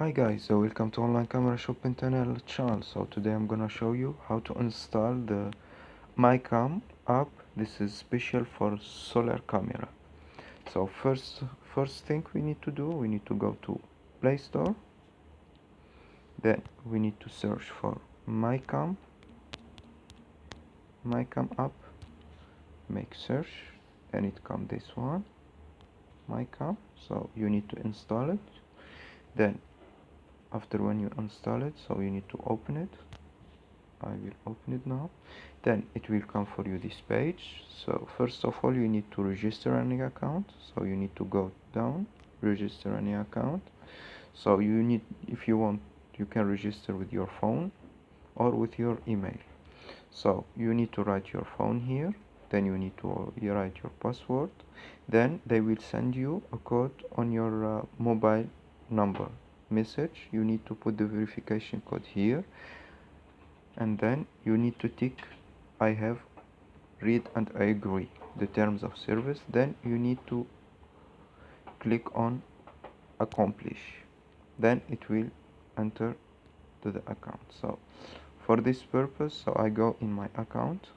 Hi guys, so welcome to OnlineCameraShop.NL channel. So today I'm gonna show you how to install the MYCAM app. This is special for solar camera. So first thing we need to do, we need to go to Play Store. Then we need to search for MYCAM app. Make search, and it comes this one, MYCAM. So you need to install it. Then after when you install it, so you need to open it. I will open it now. Then it will come for you this page. So first of all, you need to register any account. So you need to go down, register any account. So you need, if you want, you can register with your phone or with your email. So you need to write your phone here. Then you need to write your password. Then they will send you a code on your mobile number message. You need to put the verification code here, and then you need to tick I have read and I agree the terms of service. Then you need to click on accomplish. Then it will enter to the account. So for this purpose, so I go in my account.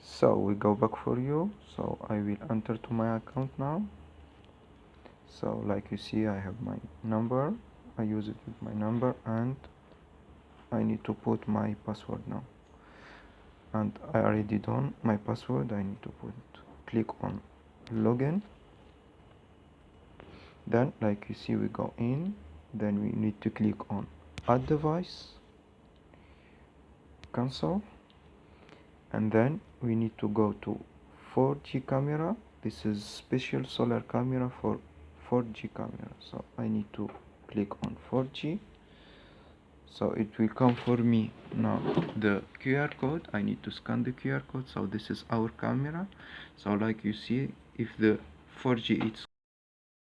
So we go back for you. So I will enter to my account now. So like you see, I have my number. I use it with my number, and I need to put my password now. And I already done my password. I need to click on login. Then like you see, we go in. Then we need to click on add device, cancel, and then we need to go to 4G camera. This is special solar camera for 4G camera. So I need to click on 4G. So it will come for me now the QR code. I need to scan the QR code. So this is our camera. So like you see, if the 4G it's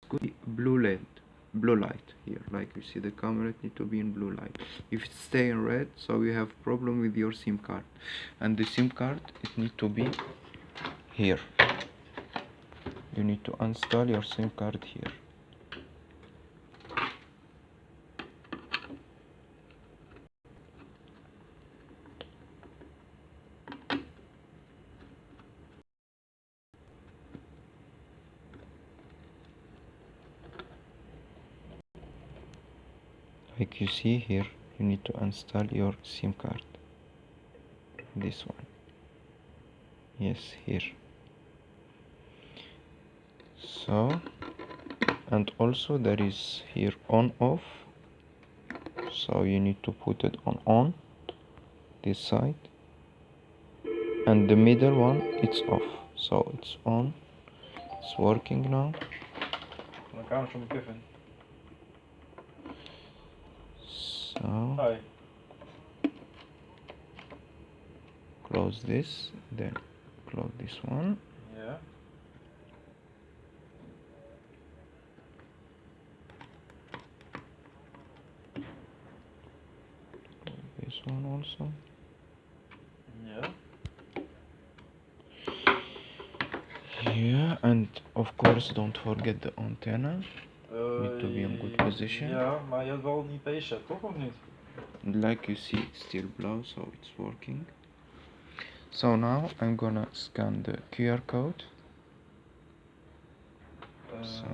good, blue light here. Like you see, the camera need to be in blue light. If it stay in red, so you have problem with your SIM card, and the SIM card it need to be here. You need to install your SIM card here. Like you see here, you need to install your SIM card. This one. Yes, here. So, and also there is here on off. So you need to put it on this side, and the middle one it's off. So it's on. It's working now. So Hi. close this, then close this one. Yeah. This one also. Yeah. Yeah, and of course don't forget the antenna. Need to be in good position. Ja, maar je hebt wel een IP-set, toch of niet? Like you see, it's still blue, so it's working. So now I'm gonna scan the QR code. So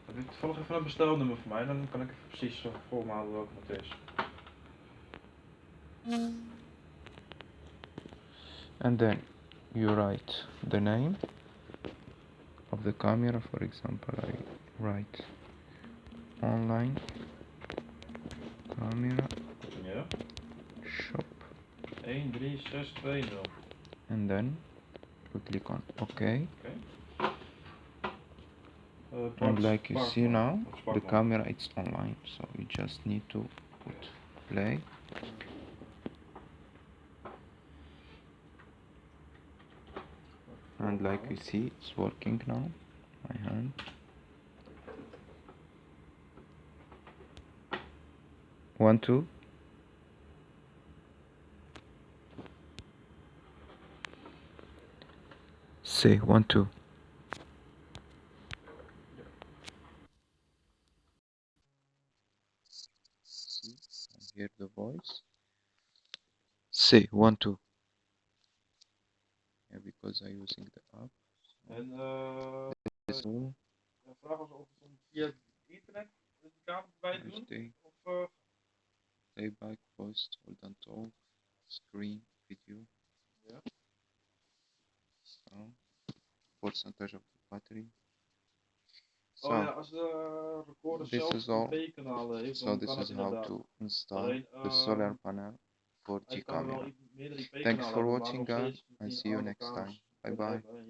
Heb je toevallig even een bestelnummer voor mij? Dan kan ik even precies voorhalen welke het is. and then you write the name of the camera. For example, I write online camera Ja. shop, 13620. and then we click on OK. And like you see now, the camera it's online, so you just need to put play. And like you see, it's working now. My hand. 1 2. Say 1 2. hear the voice. Say 1 2. Yeah, because I'm using the app. En This one. de vraag was of we via internet de kamer bij doen. Of Playback, post, hold on talk, screen, video. ja. So, percentage of the battery. So, oh ja, als de recorder this zelf is een all. B-kanaal heeft, So dan this kan het is how inderdaad. to install Alleen, the solar panel for hij G kan er wel camera. meerdere IP-kanalen Thanks for hebben, maar watching nog guys steeds and niet see you allemaal next time. kamers Bye kunnen bye. hebben.